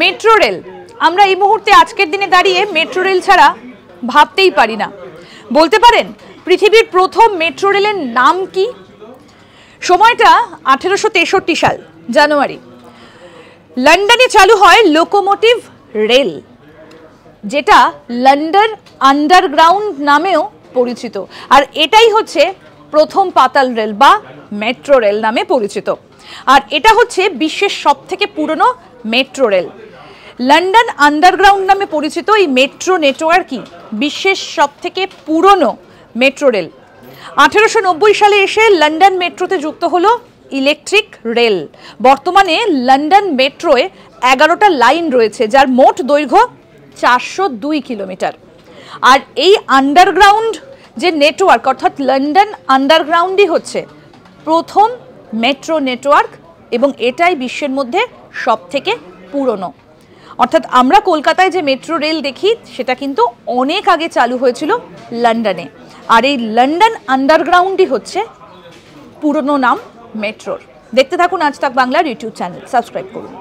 Metro rail, আমরা এই মুহূর্তে আজকের দিনে দাঁড়িয়ে মেট্রো রেল ছাড়া ভাবতেই পারি না। বলতে পারেন পৃথিবীর প্রথম মেট্রো রেলের নাম কি? সময়টা 1863 সাল জানুয়ারি। লন্ডনে চালু হয় লোকোমোটিভ রেল, যেটা লন্ডন আন্ডারগ্রাউন্ড নামেও পরিচিত। আর এটাই হচ্ছে প্রথম পাতাল রেল বা মেট্রো রেল নামে পরিচিত। আর এটা হচ্ছে বিশ্বের সবথেকে পুরনো মেট্রো রেল। লন্ডন আন্ডারগ্রাউন্ড নামে পরিচিত এই মেট্রো নেটওয়ার্কই বিশ্বের সবথেকে পুরনো মেট্রো রেল। 1890 সালে এসে লন্ডন মেট্রোতে যুক্ত হলো ইলেকট্রিক রেল। বর্তমানে লন্ডন মেট্রোয় 11টা লাইন রয়েছে, যার মোট দৈর্ঘ্য 402 কিলোমিটার। আর এই আন্ডারগ্রাউন্ড যে নেটওয়ার্ক, অর্থাৎ লন্ডন আন্ডারগ্রাউন্ডই হচ্ছে প্রথম মেট্রো নেটওয়ার্ক এবং এটাই বিশ্বের মধ্যে সবথেকে পুরনো। অর্থাৎ আমরা কলকাতায় যে মেট্রো রেল দেখি সেটা কিন্তু অনেক আগে চালু হয়েছিল লন্ডনে। আর এই লন্ডন আন্ডারগ্রাউন্ডই হচ্ছে পুরনো নাম মেট্রোর। দেখতে থাকুন আজ তাক বাংলার ইউটিউব চ্যানেল, সাবস্ক্রাইব করুন।